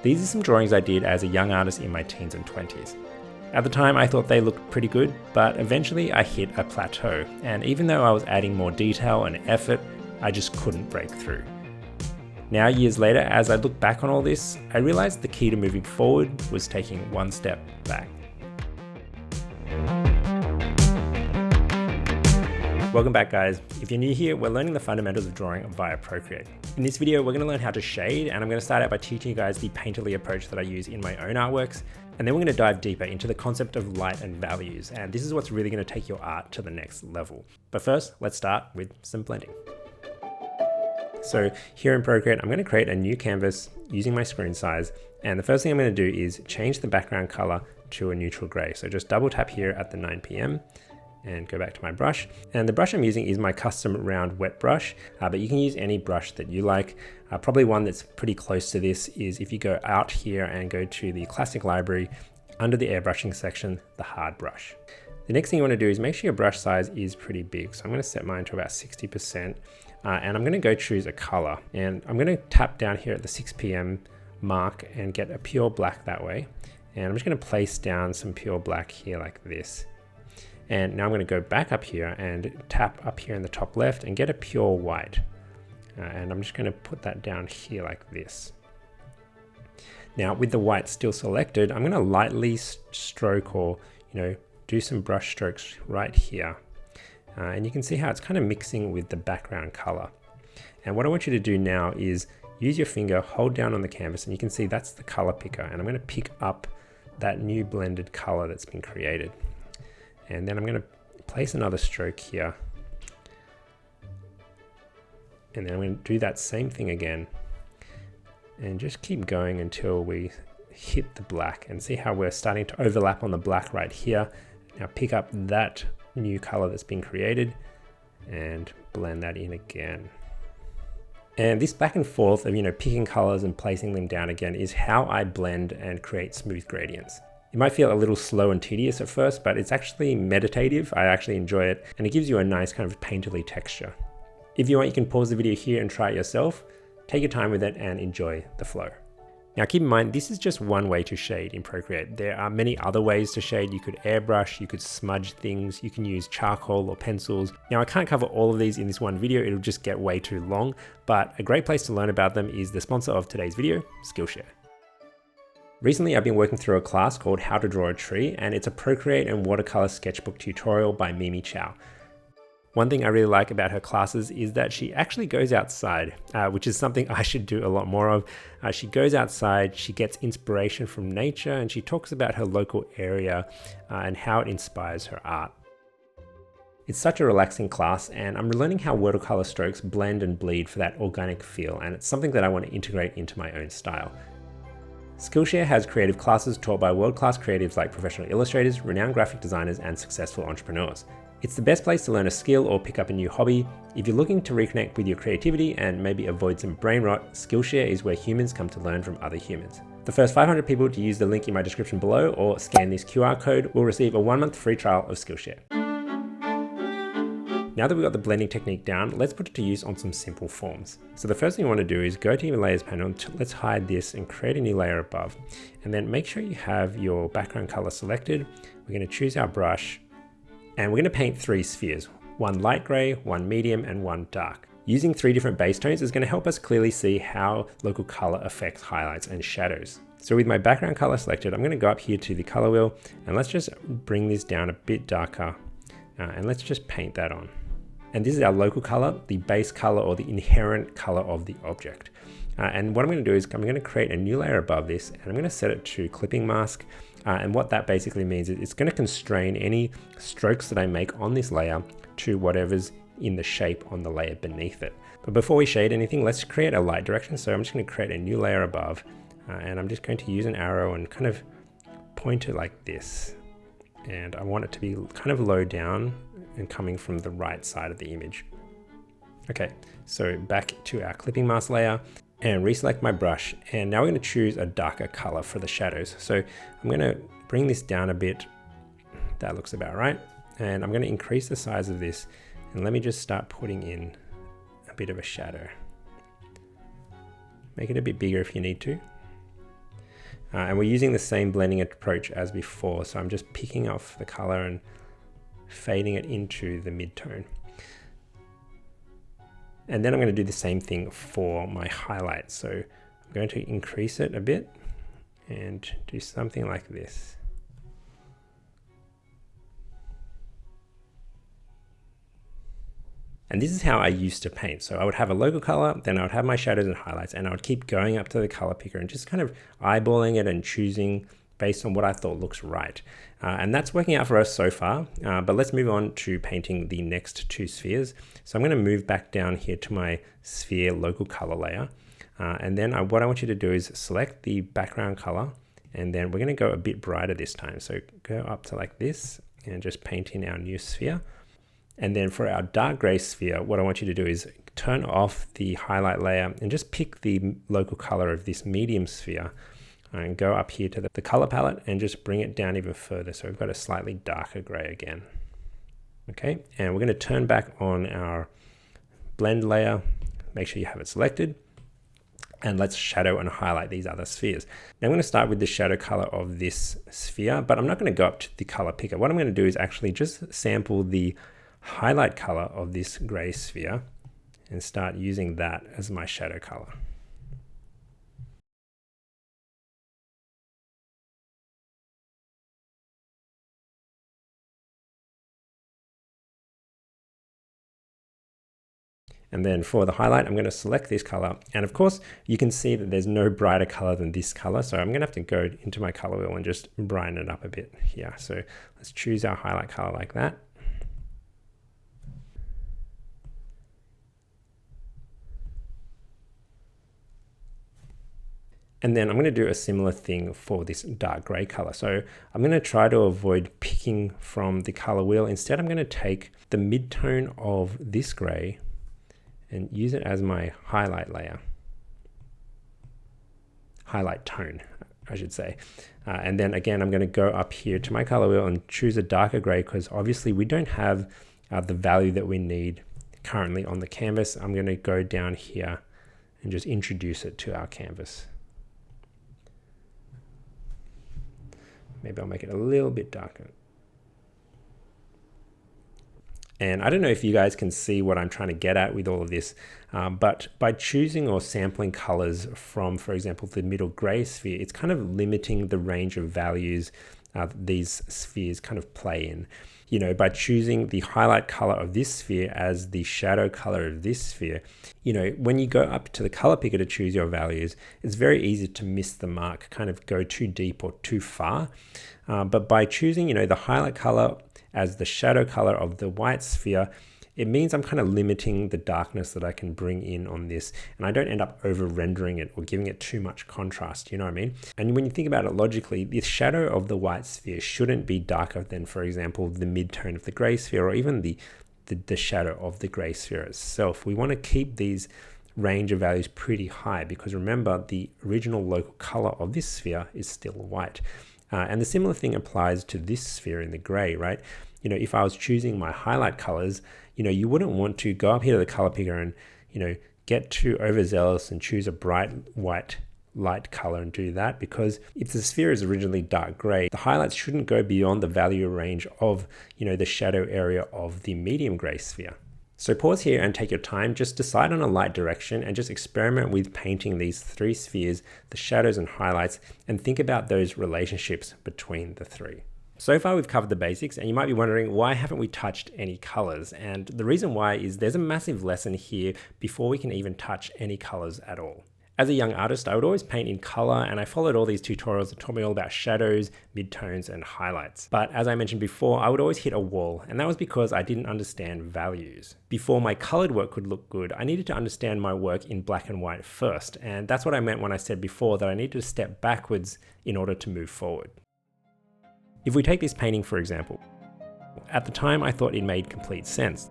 These are some drawings I did as a young artist in my teens and 20s. At the time I thought they looked pretty good, but eventually I hit a plateau, and even though I was adding more detail and effort, I just couldn't break through. Now, years later, as I look back on all this, I realized the key to moving forward was taking one step back. Welcome back, guys. If you're new here, we're learning the fundamentals of drawing via Procreate. In this video, we're going to learn how to shade, and I'm going to start out by teaching you guys the painterly approach that I use in my own artworks. And then we're going to dive deeper into the concept of light and values. And this is what's really going to take your art to the next level. But first, let's start with some blending. So here in Procreate, I'm going to create a new canvas using my screen size. And the first thing I'm going to do is change the background color to a neutral gray. So just double tap here at the 9 p.m. and go back to my brush. And the brush I'm using is my custom round wet brush, but you can use any brush that you like. Probably one that's pretty close to this is if you go out here and go to the classic library, under the airbrushing section, the hard brush. The next thing you want to do is make sure your brush size is pretty big. So I'm going to set mine to about 60%, and I'm going to go choose a color. And I'm going to tap down here at the 6 p.m. mark and get a pure black that way. And I'm just going to place down some pure black here like this. And now I'm going to go back up here and tap up here in the top left and get a pure white. And I'm just going to put that down here like this. Now with the white still selected, I'm going to lightly stroke or, do some brush strokes right here. And you can see how it's kind of mixing with the background color. And what I want you to do now is use your finger, hold down on the canvas, and you can see that's the color picker. And I'm going to pick up that new blended color that's been created. And then I'm going to place another stroke here. And then I'm going to do that same thing again. And just keep going until we hit the black, and see how we're starting to overlap on the black right here. Now pick up that new color that's been created and blend that in again. And this back and forth of, picking colors and placing them down again is how I blend and create smooth gradients. It might feel a little slow and tedious at first, but it's actually meditative. I actually enjoy it, and it gives you a nice kind of painterly texture. If you want, you can pause the video here and try it yourself. Take your time with it and enjoy the flow. Now keep in mind, this is just one way to shade in Procreate. There are many other ways to shade. You could airbrush, you could smudge things, you can use charcoal or pencils. Now I can't cover all of these in this one video, it'll just get way too long, but a great place to learn about them is the sponsor of today's video, Skillshare. Recently, I've been working through a class called How to Draw a Tree, and it's a Procreate and watercolor sketchbook tutorial by Mimi Chow. One thing I really like about her classes is that she actually goes outside, which is something I should do a lot more of. She goes outside, she gets inspiration from nature, and she talks about her local area and how it inspires her art. It's such a relaxing class, and I'm learning how watercolor strokes blend and bleed for that organic feel, and it's something that I want to integrate into my own style. Skillshare has creative classes taught by world-class creatives like professional illustrators, renowned graphic designers, and successful entrepreneurs. It's the best place to learn a skill or pick up a new hobby. If you're looking to reconnect with your creativity and maybe avoid some brain rot, Skillshare is where humans come to learn from other humans. The first 500 people to use the link in my description below or scan this QR code will receive a 1-month free trial of Skillshare. Now that we've got the blending technique down, let's put it to use on some simple forms. So the first thing you want to do is go to your layers panel, let's hide this and create a new layer above. And then make sure you have your background color selected. We're going to choose our brush, and we're going to paint 3 spheres, one light gray, one medium, and one dark. Using 3 different base tones is going to help us clearly see how local color affects highlights and shadows. So with my background color selected, I'm going to go up here to the color wheel, and let's just bring this down a bit darker, and let's just paint that on. And this is our local color, the base color or the inherent color of the object. And what I'm going to do is I'm going to create a new layer above this, and I'm going to set it to clipping mask. And what that basically means is it's going to constrain any strokes that I make on this layer to whatever's in the shape on the layer beneath it. But before we shade anything, let's create a light direction. So I'm just going to create a new layer above, and I'm just going to use an arrow and kind of point it like this. And I want it to be kind of low down and coming from the right side of the image. Okay, so back to our clipping mask layer and reselect my brush. And now we're going to choose a darker color for the shadows. So I'm going to bring this down a bit. That looks about right. And I'm going to increase the size of this, and let me just start putting in a bit of a shadow. Make it a bit bigger if you need to. And we're using the same blending approach as before. So I'm just picking off the color and fading it into the mid-tone. And then I'm going to do the same thing for my highlights. So I'm going to increase it a bit and do something like this. And this is how I used to paint. So I would have a local color, then I would have my shadows and highlights, and I would keep going up to the color picker and just kind of eyeballing it and choosing based on what I thought looks right. And that's working out for us so far, but let's move on to painting the next two spheres. So I'm going to move back down here to my sphere local color layer. And then what I want you to do is select the background color, and then we're going to go a bit brighter this time. So go up to like this and just paint in our new sphere. And then for our dark gray sphere, what I want you to do is turn off the highlight layer and just pick the local color of this medium sphere and go up here to the color palette and just bring it down even further. So we've got a slightly darker gray again. Okay, and we're going to turn back on our blend layer. Make sure you have it selected. And let's shadow and highlight these other spheres. Now I'm going to start with the shadow color of this sphere, but I'm not going to go up to the color picker. What I'm going to do is actually just sample the highlight color of this gray sphere and start using that as my shadow color. And then for the highlight, I'm going to select this color. And of course, you can see that there's no brighter color than this color. So I'm going to have to go into my color wheel and just brighten it up a bit here. So let's choose our highlight color like that. And then I'm going to do a similar thing for this dark gray color. So I'm going to try to avoid picking from the color wheel. Instead, I'm going to take the mid-tone of this gray and use it as my highlight layer. Highlight tone, I should say. And then again, I'm going to go up here to my color wheel and choose a darker gray because obviously we don't have the value that we need currently on the canvas. I'm going to go down here and just introduce it to our canvas. Maybe I'll make it a little bit darker. And I don't know if you guys can see what I'm trying to get at with all of this, but by choosing or sampling colors from, for example, the middle gray sphere, it's kind of limiting the range of values these spheres kind of play in. You know, by choosing the highlight color of this sphere as the shadow color of this sphere, you know, when you go up to the color picker to choose your values, it's very easy to miss the mark, kind of go too deep or too far. But by choosing, you know, the highlight color as the shadow color of the white sphere, it means I'm kind of limiting the darkness that I can bring in on this, and I don't end up over rendering it or giving it too much contrast, you know what I mean? And when you think about it logically, the shadow of the white sphere shouldn't be darker than, for example, the mid-tone of the gray sphere or even the shadow of the gray sphere itself. We want to keep these range of values pretty high because remember, the original local color of this sphere is still white. And the similar thing applies to this sphere in the gray, right? You know, if I was choosing my highlight colors, you know, you wouldn't want to go up here to the color picker and, you know, get too overzealous and choose a bright white light color and do that, because if the sphere is originally dark gray, the highlights shouldn't go beyond the value range of, you know, the shadow area of the medium gray sphere. So pause here and take your time, just decide on a light direction and just experiment with painting these three spheres, the shadows and highlights, and think about those relationships between the three. So far we've covered the basics, and you might be wondering, why haven't we touched any colors? And the reason why is there's a massive lesson here before we can even touch any colors at all. As a young artist, I would always paint in color, and I followed all these tutorials that taught me all about shadows, midtones, and highlights. But as I mentioned before, I would always hit a wall, and that was because I didn't understand values. Before my colored work could look good, I needed to understand my work in black and white first, and that's what I meant when I said before that I needed to step backwards in order to move forward. If we take this painting for example, at the time I thought it made complete sense.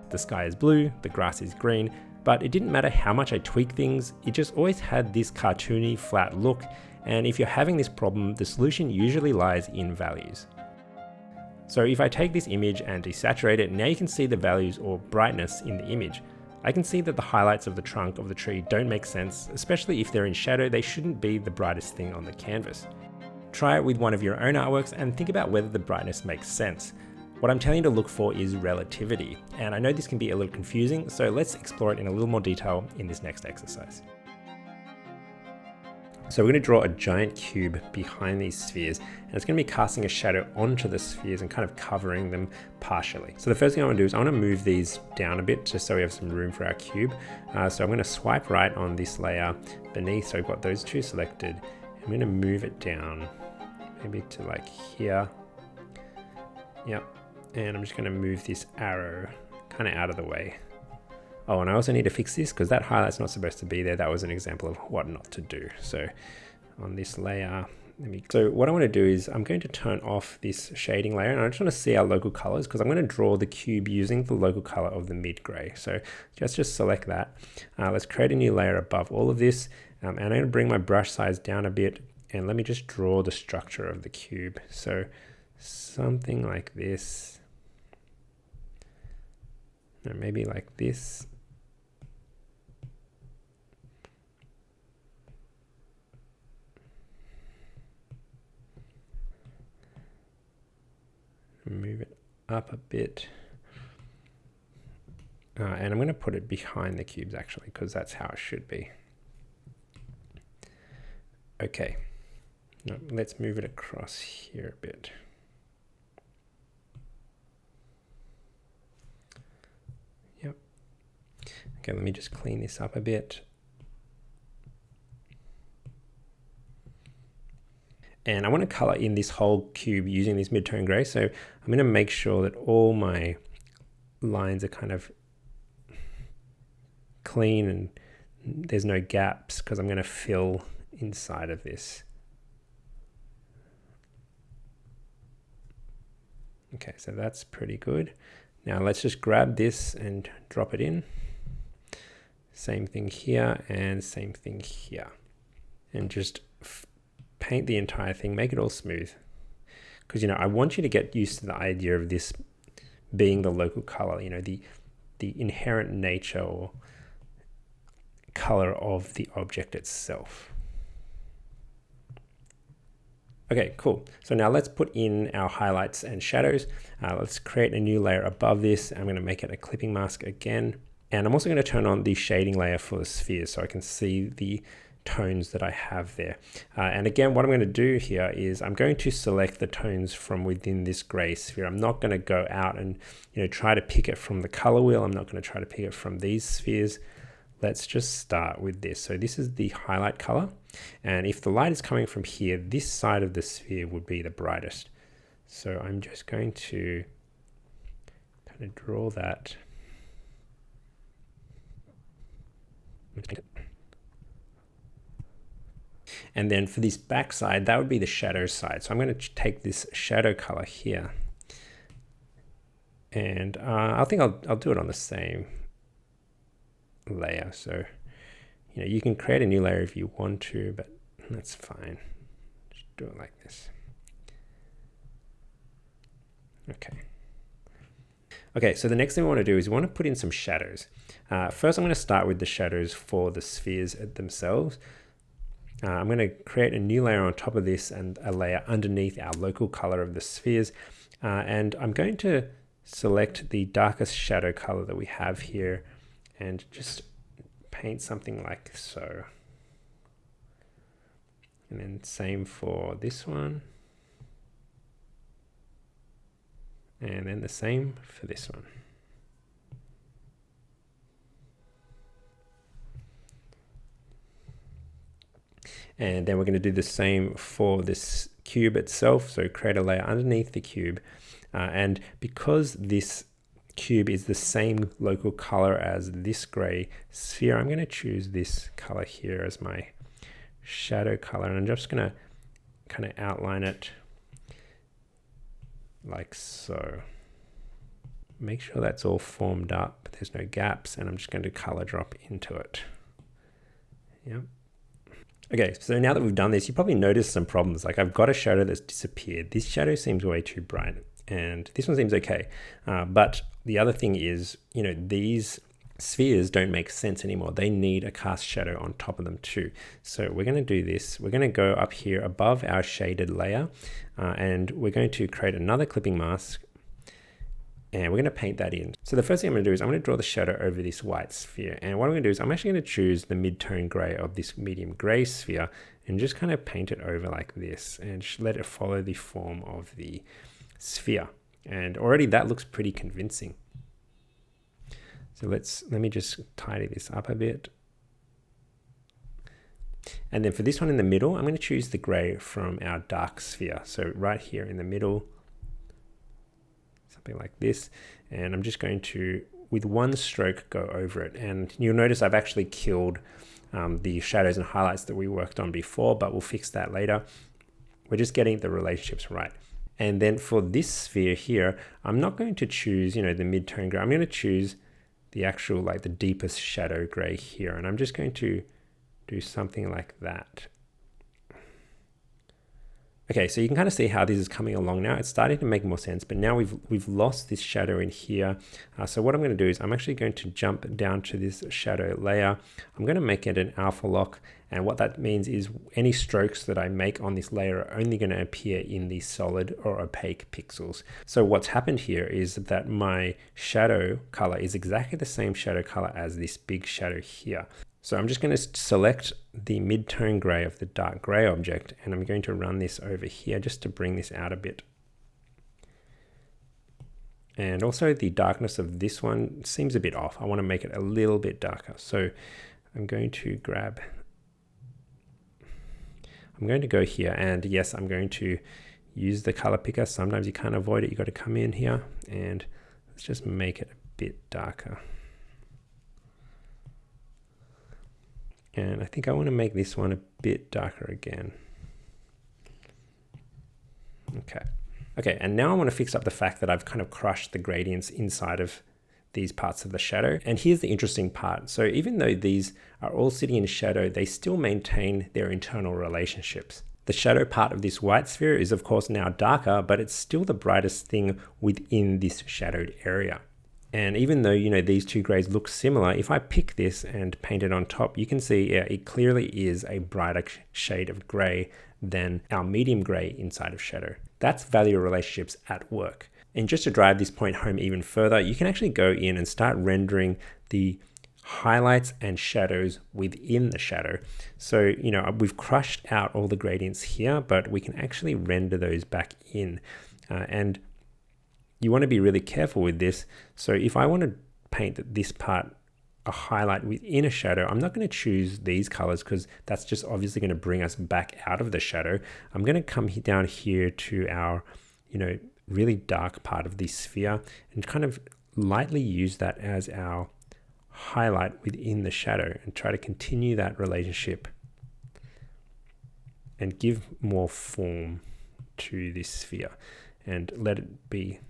The sky is blue, the grass is green, but it didn't matter how much I tweaked things, it just always had this cartoony flat look, and if you're having this problem, the solution usually lies in values. So if I take this image and desaturate it, now you can see the values or brightness in the image. I can see that the highlights of the trunk of the tree don't make sense, especially if they're in shadow. They shouldn't be the brightest thing on the canvas. Try it with one of your own artworks and think about whether the brightness makes sense. What I'm telling you to look for is relativity, and I know this can be a little confusing, so let's explore it in a little more detail in this next exercise. So we're going to draw a giant cube behind these spheres, and it's going to be casting a shadow onto the spheres and kind of covering them partially. So the first thing I want to do is I want to move these down a bit just so we have some room for our cube. So I'm going to swipe right on this layer beneath, so we've got those two selected. I'm going to move it down maybe to like here. Yep. And I'm just going to move this arrow kind of out of the way. Oh, and I also need to fix this because that highlight's not supposed to be there. That was an example of what not to do. So on this layer, so what I want to do is I'm going to turn off this shading layer, and I just want to see our local colors because I'm going to draw the cube using the local color of the mid gray. So just select that. Let's create a new layer above all of this. And I'm going to bring my brush size down a bit, and let me just draw the structure of the cube. So something like this. Or maybe like this. Move it up a bit. And I'm going to put it behind the cubes actually, because that's how it should be. Okay. Now, let's move it across here a bit. Yep. Okay, let me just clean this up a bit. And I want to color in this whole cube using this mid-tone gray. So I'm going to make sure that all my lines are kind of clean and there's no gaps because I'm going to fill inside of this. Okay, so that's pretty good. Now let's just grab this and drop it in. Same thing here and same thing here. And just paint the entire thing, make it all smooth. Because, you know, I want you to get used to the idea of this being the local color, you know, the inherent nature or color of the object itself. Okay, cool. So now let's put in our highlights and shadows. Let's create a new layer above this. I'm going to make it a clipping mask again. And I'm also going to turn on the shading layer for the spheres so I can see the tones that I have there. And again, what I'm going to do here is I'm going to select the tones from within this gray sphere. I'm not going to go out and, you know, try to pick it from the color wheel. I'm not going to try to pick it from these spheres. Let's just start with this. So this is the highlight color. And if the light is coming from here, this side of the sphere would be the brightest. So I'm just going to kind of draw that. And then for this back side, that would be the shadow side. So I'm going to take this shadow color here. And I think I'll do it on the same layer. So, you know, you can create a new layer if you want to, but that's fine. Just do it like this. Okay. Okay, so the next thing we want to do is we want to put in some shadows. First, I'm going to start with the shadows for the spheres themselves. I'm going to create a new layer on top of this and a layer underneath our local color of the spheres. And I'm going to select the darkest shadow color that we have here and just paint something like so. And then same for this one. And then the same for this one. And then we're going to do the same for this cube itself. So create a layer underneath the cube. And because this cube is the same local color as this gray sphere, I'm going to choose this color here as my shadow color. And I'm just going to kind of outline it like so. Make sure that's all formed up. There's no gaps. And I'm just going to color drop into it. Yep. Okay, so now that we've done this, you probably noticed some problems. Like I've got a shadow that's disappeared. This shadow seems way too bright and this one seems okay. But the other thing is, you know, these spheres don't make sense anymore. They need a cast shadow on top of them too. So we're going to do this. We're going to go up here above our shaded layer and we're going to create another clipping mask and we're going to paint that in. So the first thing I'm going to do is I'm going to draw the shadow over this white sphere. And what I'm going to do is I'm actually going to choose the mid-tone gray of this medium gray sphere and just kind of paint it over like this and let it follow the form of the sphere. And already that looks pretty convincing. So let me just tidy this up a bit. And then for this one in the middle, I'm going to choose the gray from our dark sphere. So right here in the middle, something like this. And I'm just going to, with one stroke, go over it. And you'll notice I've actually killed the shadows and highlights that we worked on before, but we'll fix that later. We're just getting the relationships right. And then for this sphere here, I'm not going to choose, the mid-tone gray. I'm going to choose the actual, like the deepest shadow gray here. And I'm just going to do something like that. Okay, so you can kind of see how this is coming along now. It's starting to make more sense, but now we've lost this shadow in here. So what I'm going to do is I'm actually going to jump down to this shadow layer. I'm going to make it an alpha lock. And what that means is any strokes that I make on this layer are only going to appear in the solid or opaque pixels. So what's happened here is that my shadow color is exactly the same shadow color as this big shadow here. So I'm just going to select the mid-tone gray of the dark gray object, and I'm going to run this over here just to bring this out a bit. And also the darkness of this one seems a bit off. I want to make it a little bit darker. So I'm going to go here, and yes, I'm going to use the color picker. Sometimes you can't avoid it. You got to come in here and let's just make it a bit darker. And I think I want to make this one a bit darker again. Okay, and now I want to fix up the fact that I've kind of crushed the gradients inside of these parts of the shadow. And here's the interesting part. So even though these are all sitting in shadow, they still maintain their internal relationships. The shadow part of this white sphere is of course now darker, but it's still the brightest thing within this shadowed area. And even though, these two grays look similar, if I pick this and paint it on top, you can see it clearly is a brighter shade of gray than our medium gray inside of shadow. That's value relationships at work. And just to drive this point home even further, you can actually go in and start rendering the highlights and shadows within the shadow. So, we've crushed out all the gradients here, but we can actually render those back in. And you want to be really careful with this. So if I want to paint this part a highlight within a shadow, I'm not going to choose these colors because that's just obviously going to bring us back out of the shadow. I'm going to come down here to our, really dark part of this sphere and kind of lightly use that as our highlight within the shadow and try to continue that relationship and give more form to this sphere and let it be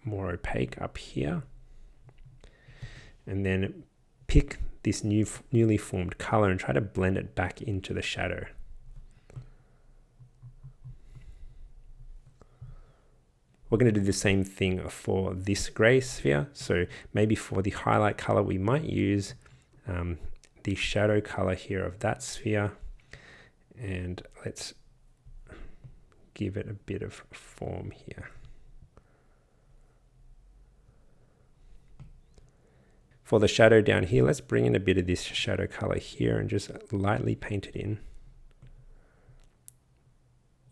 more opaque up here, and then pick this newly formed color and try to blend it back into the shadow. We're going to do the same thing for this gray sphere. So maybe for the highlight color, we might use the shadow color here of that sphere, and let's give it a bit of form here. For the shadow down here, let's bring in a bit of this shadow color here and just lightly paint it in.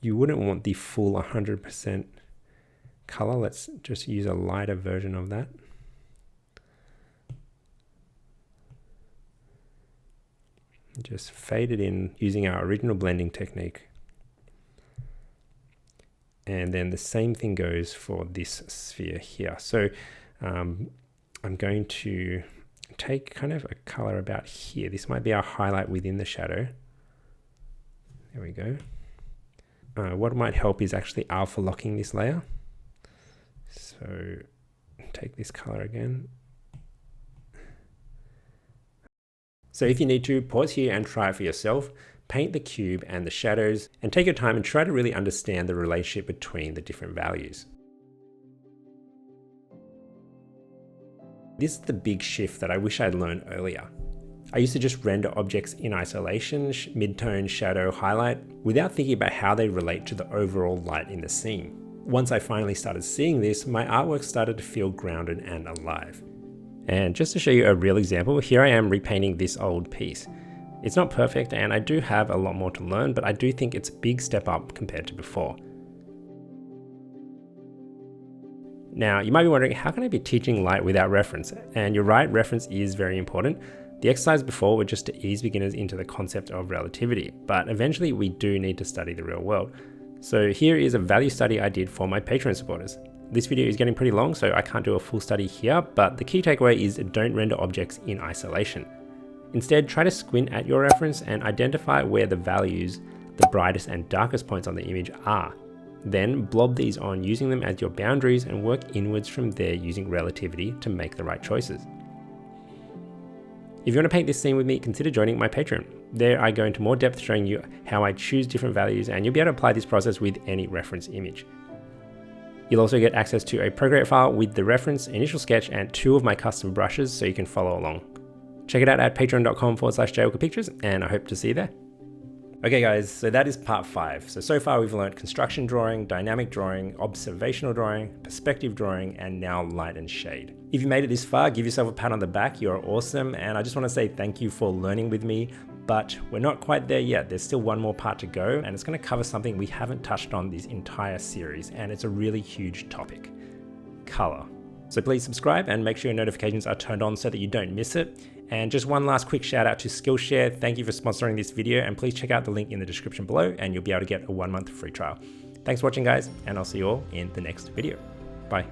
You wouldn't want the full 100% color. Let's just use a lighter version of that. Just fade it in using our original blending technique. And then the same thing goes for this sphere here. So I'm going to take kind of a color about here. This might be our highlight within the shadow. There we go. What might help is actually alpha locking this layer. So take this color again. So if you need to, pause here and try it for yourself. Paint the cube and the shadows and take your time and try to really understand the relationship between the different values. This is the big shift that I wish I'd learned earlier. I used to just render objects in isolation, midtone, shadow, highlight, without thinking about how they relate to the overall light in the scene. Once I finally started seeing this, my artwork started to feel grounded and alive. And just to show you a real example, here I am repainting this old piece. It's not perfect and I do have a lot more to learn, but I do think it's a big step up compared to before. Now, you might be wondering, how can I be teaching light without reference? And you're right, reference is very important. The exercise before were just to ease beginners into the concept of relativity, but eventually we do need to study the real world. So here is a value study I did for my Patreon supporters. This video is getting pretty long, so I can't do a full study here, but the key takeaway is don't render objects in isolation. Instead, try to squint at your reference and identify where the values, the brightest and darkest points on the image are. Then blob these on using them as your boundaries and work inwards from there using relativity to make the right choices. If you want to paint this scene with me, consider joining my Patreon. There I go into more depth showing you how I choose different values, and you'll be able to apply this process with any reference image. You'll also get access to a Procreate file with the reference, initial sketch, and 2 of my custom brushes so you can follow along. Check it out at patreon.com/jaywalkerpictures, and I hope to see you there. Okay guys, so that is part 5. So far we've learned construction drawing, dynamic drawing, observational drawing, perspective drawing, and now light and shade. If you made it this far, give yourself a pat on the back, you're awesome, and I just want to say thank you for learning with me, but we're not quite there yet. There's still one more part to go, and it's going to cover something we haven't touched on this entire series, and it's a really huge topic: color. So please subscribe and make sure your notifications are turned on so that you don't miss it. And just one last quick shout out to Skillshare. Thank you for sponsoring this video, and please check out the link in the description below and you'll be able to get a 1-month free trial. Thanks for watching guys, and I'll see you all in the next video. Bye.